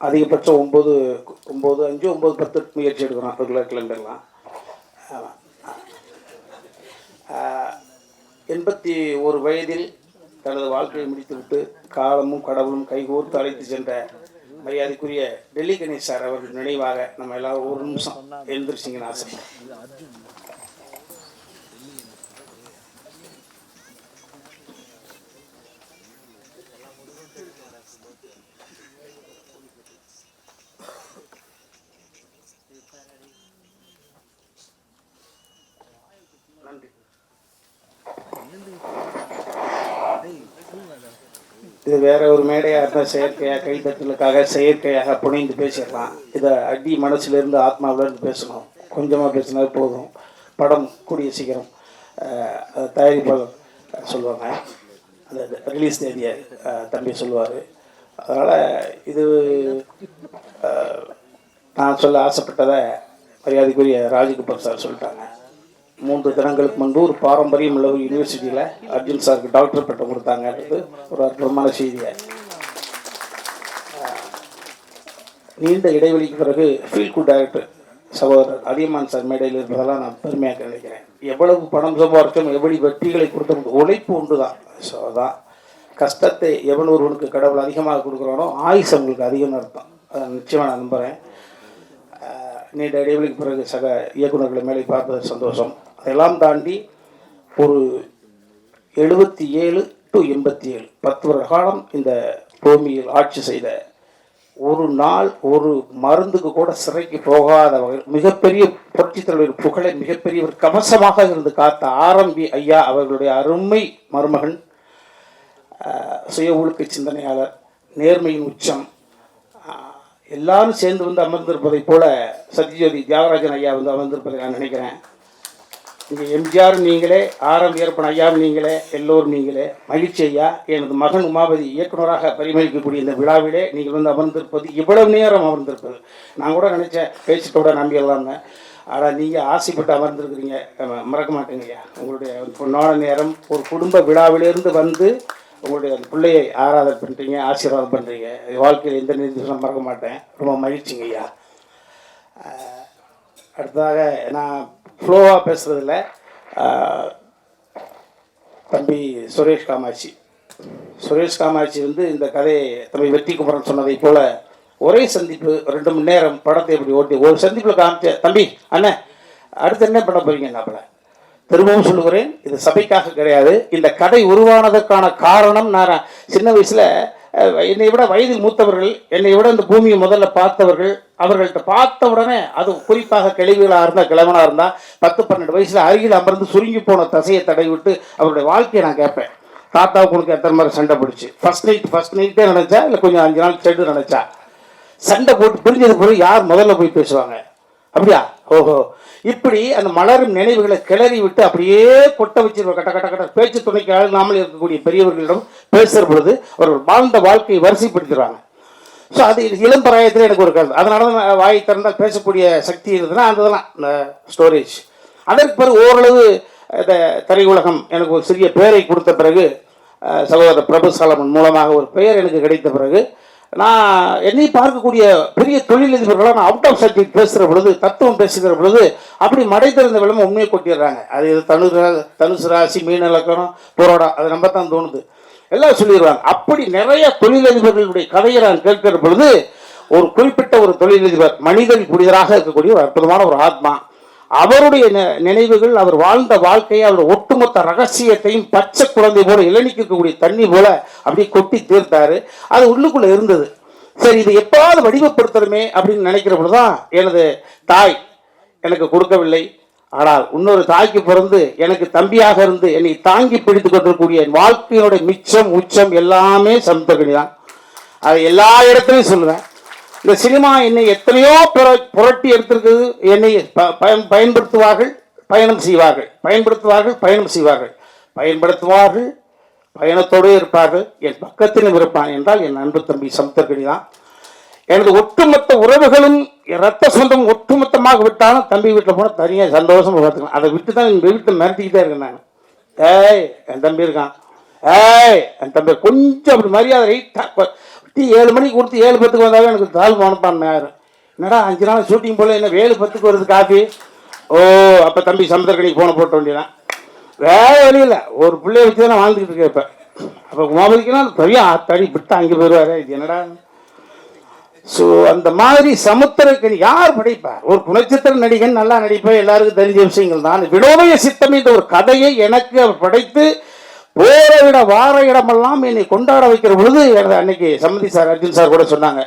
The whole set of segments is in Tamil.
அதிகபட்சம் 9, 9, 5, 9, 10 முயற்சி எடுக்கிறோம் ரெகுலர் கிளம்பர்லாம். 81 வயதில் தனது வாழ்க்கையை முடித்துவிட்டு காலமும் கடவுளும் கைகோர்த்து அழைத்து சென்ற மரியாதைக்குரிய டெல்லி கணேஷ் சார் அவர்கள் நினைவாக நம்ம எல்லாரும் ஒரு நிமிஷம் எழுந்திருச்சிங்கன்னு ஆசைப்படுறோம். இது வேற ஒரு மேடையாக இருந்தால் செயற்கையாக கைத்தட்டலுக்காக செயற்கையாக புனைந்து பேசிடலாம். இதை அடி மனசுலேருந்து ஆத்மாவிலேருந்து பேசணும். கொஞ்சமாக பேசினா போதும். படம் கூடிய சீக்கிரம் தயாரிப்பாளர் சொல்லுவாங்க, அந்த ரிலீஸ் தேதியை தம்பி சொல்லுவார். அதனால் இது நான் சொல்ல ஆசைப்பட்டதை மரியாதைக்குரிய ராஜகோபால் சார் சொல்லிட்டாங்க. 3 தினங்களுக்கு முன்பு ஒரு பாரம்பரியம் உள்ள ஒரு யூனிவர்சிட்டியில் அர்ஜுன் சாருக்கு டாக்டர் பட்டம் கொடுத்தாங்கன்றது ஒரு அற்புதமான செய்தியை. நீண்ட இடைவெளிக்கு பிறகு ஃபீல் குட் டைரக்டர் சகோதரர் அதியமான் சார் மேடையில் இருப்பதெல்லாம் நான் பெருமையாக நினைக்கிறேன். எவ்வளவு பணம் சம்பாதிச்சோம், எவ்வளவு வெற்றிகளை கொடுத்த உழைப்பு உண்டு தான். ஸோ அதான் கஷ்டத்தை எவன் ஒருவனுக்கு கடவுள் அதிகமாக கொடுக்குறானோ ஆயுசு அவங்களுக்கு அதிகம்னு அர்த்தம். அதை நிச்சயமாக நான் நம்புகிறேன். நீண்ட இடைவெளிக்கு பிறகு சக இயக்குநர்களை மேலே பார்ப்பது சந்தோஷம். அதெல்லாம் தாண்டி ஒரு 77 to 87 10 வருட காலம் இந்த பூமியில் ஆட்சி செய்த, ஒரு நாள் ஒரு மருந்துக்கு கூட சிறைக்கு போகாத வகையில் மிகப்பெரிய புரட்சித் தலைவர் புகழை மிகப்பெரிய ஒரு கவசமாக இருந்து காத்த ஆரம்பி ஐயா அவர்களுடைய அருமை மருமகன், சுய ஒழுக்க சிந்தனையாளர், நேர்மையின் உச்சம், எல்லாரும் சேர்ந்து வந்து அமர்ந்திருப்பதை போல சத்யஜோதி தியாகராஜன் ஐயா வந்து அமர்ந்திருப்பதை நான் நினைக்கிறேன். இங்கே எம்ஜிஆர் நீங்களே, வீரப்பன் ஐயாவும் நீங்களே, எல்லோரும் நீங்களே. மகிழ்ச்சி ஐயா. எனது மகன் உமாபதி இயக்குநராக பரிமளிக்கக்கூடிய இந்த விழாவிலே நீங்கள் வந்து அமர்ந்திருப்பது, இவ்வளவு நேரம் அமர்ந்திருப்பது, நான் கூட நினச்சேன் பேசிட்டோட நம்பிக்கலாம்னு. ஆனால் நீங்கள் ஆசைப்பட்டு அமர்ந்திருக்கிறீங்க, மறக்க மாட்டேங்க ஐயா. உங்களுடைய பொன்னான நேரம் ஒரு குடும்ப விழாவிலிருந்து வந்து உங்களுடைய அந்த பிள்ளையை ஆராதனை பண்ணுறீங்க, ஆசீர்வாதம் பண்ணுறீங்க. வாழ்க்கையில் எந்த நிர்தேசம் மறக்க மாட்டேன். ரொம்ப மகிழ்ச்சிங்க ஐயா. அடுத்ததாக நான் ஃப்ளோவாக பேசுகிறதில்ல, தம்பி சுரேஷ் காமாட்சி வந்து இந்த கதையை தம்பி வெற்றி குமரன் சொன்னதை போல் ஒரே சந்திப்பு 2 மணி நேரம் படத்தை இப்படி ஓட்டி ஒரு சந்திப்பில் காமிச்ச தம்பி அண்ணன் அடுத்து என்ன பண்ண போகிறீங்க நம்மளை. திரும்பவும் சொல்லுகிறேன், இது சபைக்காக கிடையாது. இந்த கதை உருவானதற்கான காரணம், நான் சின்ன வயசில் என்னை விட வயதில் மூத்தவர்கள், என்னை விட இந்த பூமியை முதல்ல பார்த்தவர்கள், அவர்கள்ட்ட பார்த்த உடனே, அது குறிப்பாக கிழவிகளாக இருந்தால், கிழவனாக இருந்தால் 10-12 வயசில் அருகில் அமர்ந்து சுருங்கி போன தசையை தடவி விட்டு அவருடைய வாழ்க்கையை நான் கேட்பேன். தாத்தாவுக்கு உனக்கு எத்தனை மாதிரி சண்டை பிடிச்சி, ஃபர்ஸ்ட் நைட்டே நினச்சா இல்லை கொஞ்சம் 5 நாள் சென்று நினச்சா, சண்டை போட்டு பிரிஞ்சது பிறகு யார் முதல்ல போய் பேசுவாங்க? அப்படியா? ஓஹோ. இப்படி அந்த மலரும் நினைவுகளை கிளறி விட்டு அப்படியே கொட்ட வச்சிருவோம். கட்ட பேச்சு துணைக்கு ஆளாமல் இருக்கக்கூடிய பெரியவர்களிடம் பேசுகிற பொழுது அவர்கள் வாழ்ந்த வாழ்க்கையை வரிசைப்படுத்துகிறாங்க. ஸோ அது இளம் பிராயத்தில் எனக்கு ஒரு கருத்து. அதனால தான் வாய் திறந்தால் பேசக்கூடிய சக்தி இருந்ததுன்னா அந்த இதெல்லாம் இந்த ஸ்டோரேஜ். அதற்கு பிறகு ஓரளவு இந்த திரையுலகம் எனக்கு ஒரு சிறிய பெயரை கொடுத்த பிறகு, சகோதரர் பிரபு சாலமன் மூலமாக ஒரு பெயர் எனக்கு கிடைத்த பிறகு, நான் என்னை பார்க்கக்கூடிய பெரிய தொழிலதிபர்களாக நான் அவுட் ஆஃப் சப்ஜெக்ட் பேசுகிற பொழுது, தத்துவம் பேசுகிற பொழுது அப்படி மடை திறந்த விளம்பரம் உண்மையை கொட்டிடுறாங்க. அது தனுசு ராசி, மீன இலக்கணம், போராடம், அது நம்ம தான் தோணுது, எல்லாம் சொல்லிடுவாங்க. அப்படி நிறைய தொழிலதிபர்களுடைய கதையை நான் கேட்கிற பொழுது, ஒரு குறிப்பிட்ட ஒரு தொழிலதிபர் மனிதன் புனிதராக இருக்கக்கூடிய ஒரு அற்புதமான ஒரு ஆத்மா, அவருடைய நினைவுகள், அவர் வாழ்ந்த வாழ்க்கையை, அவருடைய ஒட்டுமொத்த ரகசியத்தையும் பச்சை குழந்தை போல இளநிக்கக்கூடிய தண்ணி போல அப்படியே கொட்டி தீர்த்தாரு. அது உள்ளுக்குள்ள இருந்தது. சரி, இது எப்பாவது வடிவப்படுத்தணுமே அப்படின்னு நினைக்கிற பொழுதுதான் எனது தாய் எனக்கு கொடுக்கவில்லை. ஆனால் இன்னொரு தாய்க்கு பிறந்து எனக்கு தம்பியாக இருந்து என்னை தாங்கி பிடித்துக் கொண்டிருக்கக்கூடிய வாழ்க்கையினுடைய மிச்சம் உச்சம் எல்லாமே சமுத்திரக்கனி தான். அதை எல்லா இடத்துலையும் சொல்லுவேன். இந்த சினிமா என்னை எத்தனையோ புரட்டி எடுத்திருக்குது. என்னை பயன்படுத்துவார்கள், பயணம் செய்வார்கள், பயணத்தோடு இருப்பார்கள். என் பக்கத்திலும் இருப்பான் என்றால் என் அன்பு தம்பி சமுத்திரக்கனி தான். எனது ஒட்டுமொத்த உறவுகளும் ரத்த சொந்தம் ஒட்டுமொத்தமாக விட்டாலும் தம்பி வீட்டில் போனால் தனியாக சந்தோஷமாக பார்த்துக்கலாம். அதை விட்டு தான் என் வீட்டில் மிரட்டிக்கிட்டே இருக்கேன் நான். என் தம்பி இருக்கான், ஏய் என் தம்பி கொஞ்சம் அப்படி மரியாதை டீ 7 மணிக்கு கொடுத்து 7:10 வந்தாவே எனக்கு தாழ்வு அனுப்பான் யாரும். என்னடா 5 நாள் ஷூட்டிங் போல என்ன 7:10 வருது காஃபி. ஓ அப்போ தம்பி சமுத்திரக்கணிக்கு போன போட்ட வேண்டியதான். வேற வழியில் ஒரு பிள்ளைய வச்சு தான் நான் வாழ்ந்துக்கிட்டு இருக்கேன். இப்போ அப்போ உமாபதிக்குன்னா பெரிய ஆத்தாடி விட்டு அங்கே போயிடுவாரு. இது என்னடா. ஸோ அந்த மாதிரி சமுத்திரக்கணி யார் படைப்பார்? ஒரு குணச்சித்திர நடிகன் நல்லா நடிப்பார், எல்லாருக்கும் தெரிஞ்ச விஷயங்கள் தான். வினோதய சித்தம் என்ற ஒரு கதையை எனக்கு அவர் படைத்து போற இட வார இடமெல்லாம் என்னை கொண்டாட வைக்கிற பொழுது அன்னைக்கு சம்மதி சார் அர்ஜுன் சார் கூட சொன்னாங்க,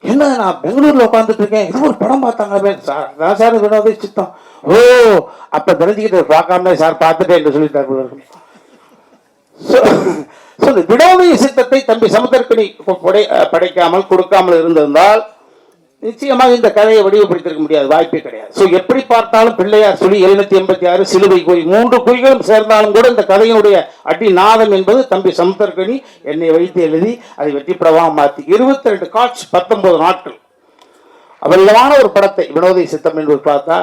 என்ன நான் பெங்களூர்ல உட்காந்துட்டு இருக்கேன், இது ஒரு படம் பார்த்தாங்க சார். அதான் சார் வினோதய சித்தம். ஓ அப்ப தெரிஞ்சுக்கிட்டு பார்க்காம சார் பார்த்துட்டேன் என்று சொல்லிட்டார். வினோதய சித்தத்தை தம்பி சமுத்திரக்கணி படைக்காமல் கொடுக்காமல் இருந்திருந்தால் நிச்சயமாக இந்த கதையை வடிவப்படுத்திருக்க முடியாது, வாய்ப்பே கிடையாது. ஸோ எப்படி பார்த்தாலும் பிள்ளையார் சொல்லி 786 சிலுவை குறி 3 குறிகளும் சேர்ந்தாலும் கூட இந்த கதையினுடைய அடிநாதம் என்பது தம்பி சமுத்திரக்கணி என்னை வைத்து எழுதி அதை வெற்றி பிரவாகம் மாற்றி 22 காட்சி 19 நாட்கள் அவ்வளவான ஒரு படத்தை வினோதய சித்தம் என்று பார்த்தா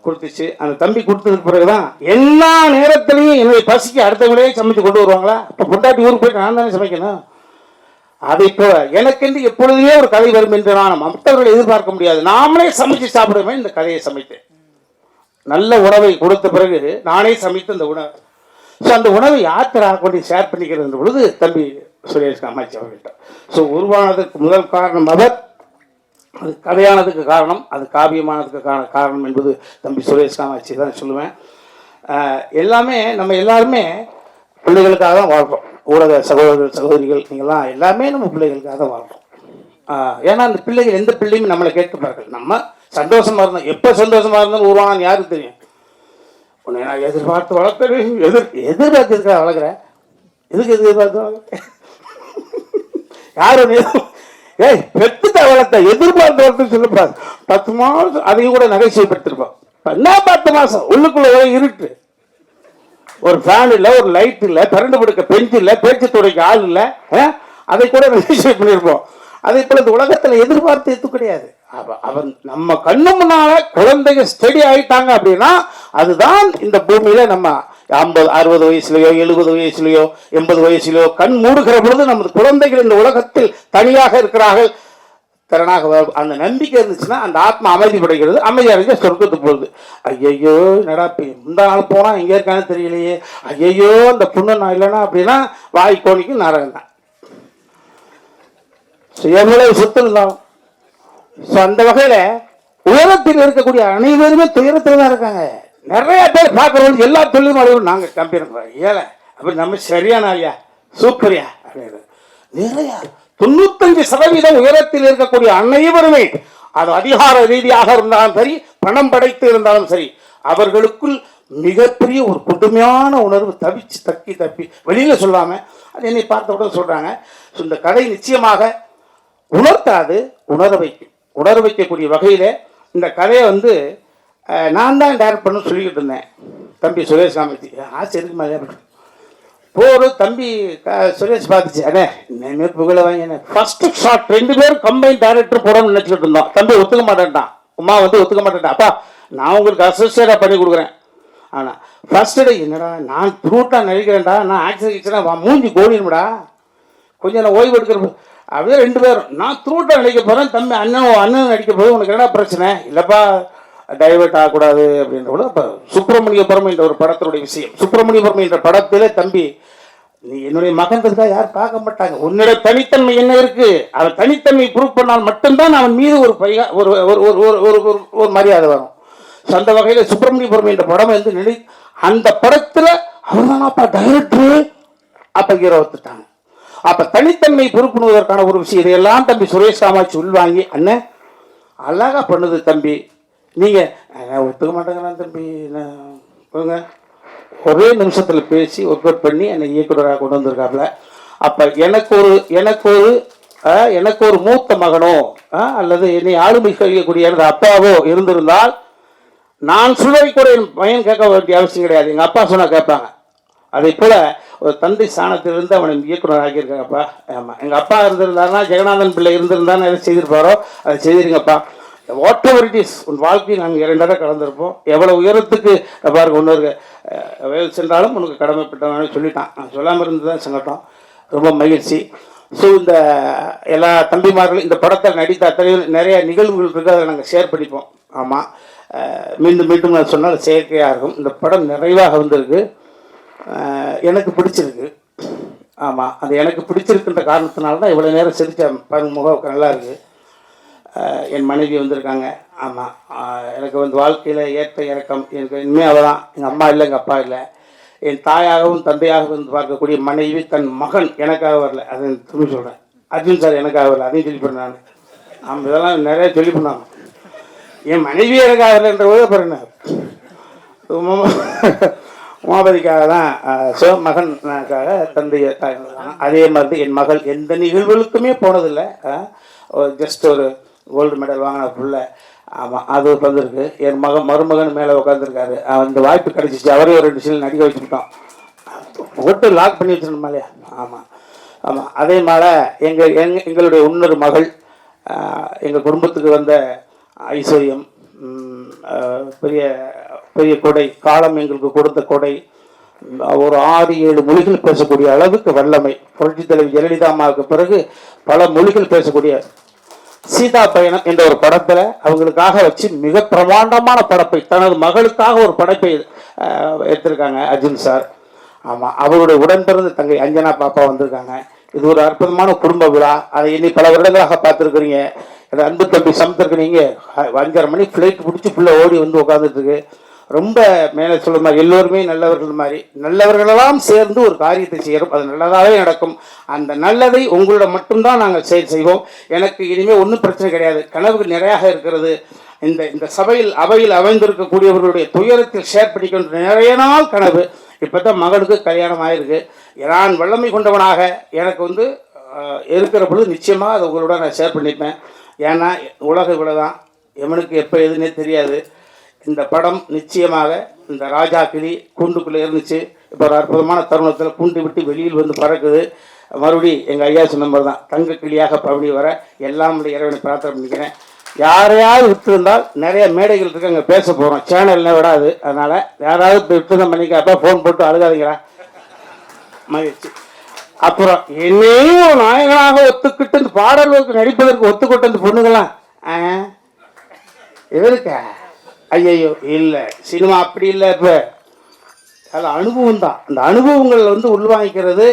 கொடுத்துச்சு. அந்த தம்பி கொடுத்ததுக்கு பிறகுதான் எல்லா நேரத்திலையும் என்னுடைய பசிக்கு அடுத்தவங்களே சமைச்சு கொண்டு வருவாங்களா. இப்போ கொண்டாட்டி ஊருக்கு போயிட்டு நான் தானே சமைக்கணும். அதை போல எனக்கென்று எப்பொழுதுமே ஒரு கதை வரும் என்று நான் மற்றவர்களை எதிர்பார்க்க முடியாது. நாமளே சமைச்சு சாப்பிடுவேன். இந்த கதையை சமைத்தேன். நல்ல உணவை கொடுத்த பிறகு நானே சமைத்து அந்த உணவை அந்த உணவை யாத்திராக கொண்டு ஷேர் பண்ணிக்கிறது பொழுது தம்பி சுரேஷ் காமாட்சி அவர்கிட்ட. ஸோ உருவானதுக்கு முதல் காரணம் அவர், அது கதையானதுக்கு காரணம், அது காவியமானதுக்கு காரணம் என்பது தம்பி சுரேஷ் காமாட்சி தான் சொல்லுவேன். எல்லாமே நம்ம எல்லாருமே பிள்ளைகளுக்காக தான் வாழ்கிறோம். ஊடக சகோதரர்கள் சகோதரிகள் நீங்கள்லாம் எல்லாமே நம்ம பிள்ளைகளுக்காக தான் வாழ்கிறோம். ஏன்னா அந்த பிள்ளைகள் எந்த பிள்ளையும் நம்மளை கேட்கப்பார்கள். நம்ம சந்தோஷமாக இருந்தோம், எப்போ சந்தோஷமாக இருந்தாலும் உருவானான்னு யாருக்கு தெரியும். உன்னை நான் எதிர்பார்த்து வளர்க்குறேன், எதிர்பார்த்து இருக்கா வளர்க்குறேன், எதுக்கு எதிர்பார்த்து வளர்க்குறேன்? யாரும் ஏய் பெற்றுட்ட வளர்த்த எதிர்பார்த்து வளர்த்து சொல்லக்கூடாது. 10 மாதம் அதையும் கூட நகைச்சுவைப்படுத்திருப்போம். என்ன 10 மாதம் உள்ளுக்குள்ள இருட்டு, ஒரு ஃபேன் இல்லை, ஒரு லைட் இல்லை, கரண்ட் படுக்க பெஞ்ச் இல்லை, பேச்சு துறைக்கு ஆள் இல்லை, அதை கூட நகைச்சுவை பண்ணியிருப்போம். அதே போல இந்த உலகத்தில் எதிர்பார்த்து எது கிடையாது. அவன் நம்ம கண்ணு முன்னால குழந்தைங்க ஸ்டடி ஆயிட்டாங்க அப்படின்னா அதுதான் இந்த பூமியில நம்ம 50 60 வயசுலையோ 70 வயசுலையோ 80 வயசுலையோ கண் மூடுகிற பொழுது நமது குழந்தைகள் இந்த உலகத்தில் தனியாக இருக்கிறார்கள், திறனாக அந்த நம்பிக்கை இருந்துச்சுன்னா அந்த ஆத்மா அமைதி படைக்கிறது. அமைதி அடைஞ்ச சொர்க்கத்துக்கு போகுது. ஐயையோ நடா இந்த நாள் போனால் எங்கே இருக்கான்னு தெரியலையே, ஐயையோ அந்த புண்ணு நான் இல்லைன்னா அப்படின்னா வாய் கோணிக்கும் நரகம் தான். எவ்வளவு சொத்து இருந்தாலும் அந்த வகையில் உலகத்தில் இருக்கக்கூடிய அனைவருமே துயரத்தில் தான் இருக்காங்க. நிறைய பேர் பார்க்குறவங்க எல்லா தொழிலும் அடைவோம் நாங்கள் கம்பேர் பண்ணுறோம். ஏழை அப்படி நம்ம சரியான ஆளியா சூப்பரியா அப்படின்னு நிறையா 95% உயரத்தில் இருக்கக்கூடிய அனைவருமே அது அதிகார ரீதியாக இருந்தாலும் சரி, பணம் படைத்து இருந்தாலும் சரி, அவர்களுக்குள் மிகப்பெரிய ஒரு கொடுமையான உணர்வு தவிச்சு தப்பி வெளியில சொல்லாம அது என்னை பார்த்தவுடன் சொல்றாங்க. இந்த கதை நிச்சயமாக உணர்த்தாது, உணர வைக்கக்கூடிய வகையில இந்த கதையை நான் தான் டைரக்ட் பண்ண சொல்லிக்கிட்டு இருந்தேன். தம்பி சுரேஷ் காமத்தி ஆசை இருக்கு மாதிரி போர் தம்பி சுரேஷ் பார்த்துச்சு, அண்ணே இனிமேல் புகழ வாங்க ஃபர்ஸ்ட் ஷாட் 2 பேரும் கம்பைன் டைரக்டர் போடணும்னு நினச்சிக்கிட்டு இருந்தோம். தம்பி ஒத்துக்க மாட்டேன்ட்டான், உமா ஒத்துக்க மாட்டேன்ட்டான். அப்பா நான் உங்களுக்கு அசோசியேட்டாக பண்ணி கொடுக்குறேன். ஆனால் ஃபர்ஸ்ட் டே என்னடா நான் த்ரூட்டாக நடிக்கிறேன்டா, நான் ஆக்சன் கிச்சனா மூஞ்சி கோடிடும்டா, கொஞ்சம் நான் ஓய்வு எடுக்கிற அப்படியே 2 பேரும் நான் த்ரூட்டாக நடிக்க போகிறேன், தம்பி அண்ணன் நடிக்க போது உனக்கு என்னடா பிரச்சனை இல்லைப்பா டைவெர்ட் ஆகக்கூடாது அப்படின்ற. அப்போ சுப்பிரமணியபுரம் என்ற ஒரு படத்தினுடைய விஷயம், சுப்பிரமணியபுரம் என்ற படத்திலே தம்பி நீ என்னுடைய மகன்றதுக்காக யாரும் பார்க்க மாட்டாங்க, உன்னுடைய தனித்தன்மை என்ன இருக்கு, அவன் தனித்தன்மை ப்ரூவ் பண்ணால் மட்டும்தான் அவன் மீது ஒரு மரியாதை வரும். அந்த வகையில் சுப்பிரமணியபுரம் என்ற படம் அந்த படத்தில் அவர்தானாப்பா டைரக்டரு, அப்போ ஹீரோ ஒத்துட்டாங்க. அப்போ தனித்தன்மை பொறுப்புணுவதற்கான ஒரு விஷயம் இதையெல்லாம் தம்பி சுரேஷ் காமாட்சி உள்வாங்கி அண்ணன் அழகாக பண்ணுது தம்பி, நீங்கள் ஒத்துக்க மாட்டேங்கிறான் தம்பி ஒரே நிமிஷத்தில் பேசி ஒர்க் அவுட் பண்ணி என்னை இயக்குநராக கொண்டு வந்திருக்காப்புல. அப்போ எனக்கு ஒரு மூத்த மகனோ அல்லது என்னை ஆளுமை செய்யக்கூடிய எனது அப்பாவோ இருந்திருந்தால் நான் சொல்வதை கூட என் பையன் கேட்க வேண்டிய அவசியம் கிடையாது, எங்கள் அப்பா சொன்னால் கேட்பாங்க. அதே போல் ஒரு தந்தை ஸ்தானத்திலிருந்து அவனை இயக்குனர் ஆக்கியிருக்காங்கப்பா. ஆமாம், எங்கள் அப்பா இருந்திருந்தாருன்னா ஜெகநாதன் பிள்ளை இருந்திருந்தான்னு எதை செய்திருப்பாரோ அதை செய்திருங்கப்பா. வாட் எவர் இட் இஸ் உன் வாழ்க்கையில் நாங்கள் 2 தடவை கலந்துருப்போம். எவ்வளோ உயரத்துக்கு பாருங்க ஒன்று வேல் சென்றாலும் உனக்கு கடமைப்பட்டவனு சொல்லிட்டான். நான் சொல்லாமல் இருந்து தான் சங்கட்டம். ரொம்ப மகிழ்ச்சி. ஸோ இந்த எல்லா தம்பிமார்களும் இந்த படத்தை நடித்த அத்தனையும் நிறைய நிகழ்வுகள் இருக்குது, அதை நாங்கள் ஷேர் பண்ணிப்போம். ஆமாம், மீண்டும் மீண்டும் நான் சொன்னால் செயற்கையாக இருக்கும். இந்த படம் நிறைவாக வந்திருக்கு, எனக்கு பிடிச்சிருக்கு. ஆமாம், அது எனக்கு பிடிச்சிருக்குன்ற காரணத்தினால தான் இவ்வளோ நேரம் சிரித்த பாருங்க, முகம் நல்லா இருக்குது. என் மனைவி வந்திருக்காங்க. ஆமாம், எனக்கு வந்து வாழ்க்கையில் ஏற்ற இறக்கம் எனக்கு இனிமேல் அவள் தான். எங்கள் அம்மா இல்லை, எங்கள் அப்பா இல்லை. என் தாயாகவும் தந்தையாகவும் வந்து பார்க்கக்கூடிய மனைவி தன் மகன் எனக்காக வரல, அது திரும்பி சொல்கிறேன். அர்ஜுன் சார் எனக்காக வரல, அதையும் சொல்லி பண்ணேன் நான். ஆமாம், இதெல்லாம் நிறைய சொல்லி பண்ணாங்க. என் மனைவி எனக்காக வரலன்ற போது பாருங்க, உமாபதிக்காக தான். ஸோ மகனுக்காக தந்தைய தாய். அதே மாதிரி என் மகள் எந்த நிகழ்வுகளுக்குமே போனதில்லை. ஜஸ்ட் ஒரு கோல்டு மெடல் வாங்கின புள்ள. ஆமாம், அது வந்திருக்கு. என் மருமகன் மேலே உட்காந்துருக்காரு. அந்த வாய்ப்பு கிடச்சிச்சு, அவரே ஒரு 2 சீல் நடிக்க வச்சுக்கிட்டோம். ஓட்டு லாக் பண்ணி வச்சிருந்தோம் இல்லையா. ஆமாம் ஆமாம், அதே மாதிரி எங்களுடைய இன்னொரு மகள், எங்கள் குடும்பத்துக்கு வந்த ஐஸ்வர்யம், பெரிய பெரிய கொடை, காலம் எங்களுக்கு கொடுத்த கொடை. ஒரு 6-7 மொழிகள் பேசக்கூடிய அளவுக்கு வல்லமை. புரட்சி தலைவி ஜெயலலிதா அம்மாவுக்கு பிறகு பல மொழிகள் பேசக்கூடிய சீதா பயணம் என்ற ஒரு படத்தில் அவங்களுக்காக வச்சு மிக பிரமாண்டமான படைப்பை, தனது மகளுக்காக ஒரு படைப்பை எடுத்திருக்காங்க அர்ஜுன் சார். ஆமாம், அவருடைய உடன்பிறந்த தங்கை அஞ்சனா பாப்பா வந்திருக்காங்க. இது ஒரு அற்புதமான குடும்ப விழா. அதை இனி பல வருடங்களாக பார்த்துருக்குறீங்க. எனக்கு அன்பு தம்பி சமத்திற்கு நீங்கள் 5:30 மணி ஃப்ளைட் பிடிச்சி ஃபுல்லாக ஓடி வந்து உட்காந்துட்டுருக்கு. ரொம்ப மேலே சொல்ல மாதிரி எல்லோருமே நல்லவர்கள் மாதிரி, நல்லவர்களெல்லாம் சேர்ந்து ஒரு காரியத்தை செய்கிறோம், அது நல்லதாகவே நடக்கும். அந்த நல்லதை உங்களோட மட்டும்தான் நாங்கள் செய்வோம். எனக்கு இனிமேல் ஒன்றும் பிரச்சனை கிடையாது. கனவுகள் நிறையாக இருக்கிறது. இந்த அவையில் அமைந்திருக்கக்கூடியவர்களுடைய துயரத்தில் ஷேர் பண்ணிக்கொண்டு நிறைய நாள் கனவு. இப்போ தான் மகனுக்கு கல்யாணம் ஆகிருக்கு. நான் வல்லமை கொண்டவனாக எனக்கு வந்து இருக்கிற பொழுது நிச்சயமாக அதை உங்களோட நான் ஷேர் பண்ணிப்பேன். ஏன்னா உலக இவ்வளோ தான், எவனுக்கு எப்போ எதுன்னே தெரியாது. இந்த படம் நிச்சயமாக இந்த ராஜா கிளி கூண்டுக்குள்ளே இருந்துச்சு, இப்போ ஒரு அற்புதமான தருணத்தில் கூண்டு விட்டு வெளியில் வந்து பறக்குது. மறுபடி எங்கள் ஐயா சொன்ன மாதிரி தான் தங்க கிளியாக பவனி வர எல்லாம் இறைவனை பிரார்த்தனை பண்ணிக்கிறேன். யாரையாவது விட்டுருந்தால் நிறைய மேடைகள் இருக்கு, அங்கே பேச போகிறோம், சேனல்ல விடாது. அதனால் யாராவது விட்டுருந்தோம் பண்ணிக்கப்போ ஃபோன் போட்டு அழுகாதீங்களா மகிழ்ச்சி. அப்புறம் என்னையும் நாயகனாக ஒத்துக்கிட்டு இந்த பாடல்களுக்கு நடிப்பதற்கு ஒத்துக்கிட்டு இந்த பொண்ணுங்களாம் எதற்கா? ஐயோ இல்லை, சினிமா அப்படி இல்லை. இப்போ அதில் அனுபவம் தான். அந்த அனுபவங்கள் வந்து உள்வாங்கிக்கிறது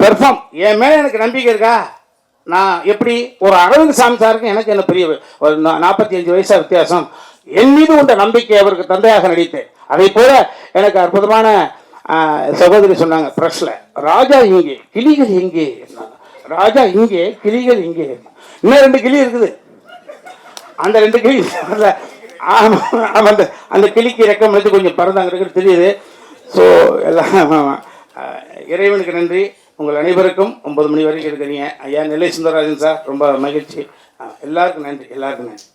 பெர்ஃபார்ம். என் மேலே எனக்கு நம்பிக்கை இருக்கா? நான் எப்படி ஒரு அரவிந்த் சாமி சாருக்கு எனக்கு என்ன பெரிய ஒரு 45 வயசா வித்தியாசம். என் மீது உண்ட நம்பிக்கை அவருக்கு தந்தையாக நடித்தேன். அதே போல எனக்கு அற்புதமான சகோதரி சொன்னாங்க ப்ரெஸ்ல, ராஜா இங்கே கிளிகள் எங்கே, ராஜா இங்கே கிளிகள் இங்கே. இன்னும் 2 கிளி இருக்குது. அந்த 2 கிளி அந்த கிளிக்கு ரெக்கம் எடுத்து கொஞ்சம் பறந்தாங்க இருக்கிறது தெரியுது. ஸோ எல்லாம் இறைவனுக்கு நன்றி. உங்கள் அனைவருக்கும் 9 மணி வரைக்கும் இருக்கிறீங்க. ஐயா நெல்லை சுந்தரராஜன் சார் ரொம்ப மகிழ்ச்சி. எல்லாருக்கும் நன்றி, எல்லாருக்கும் நன்றி.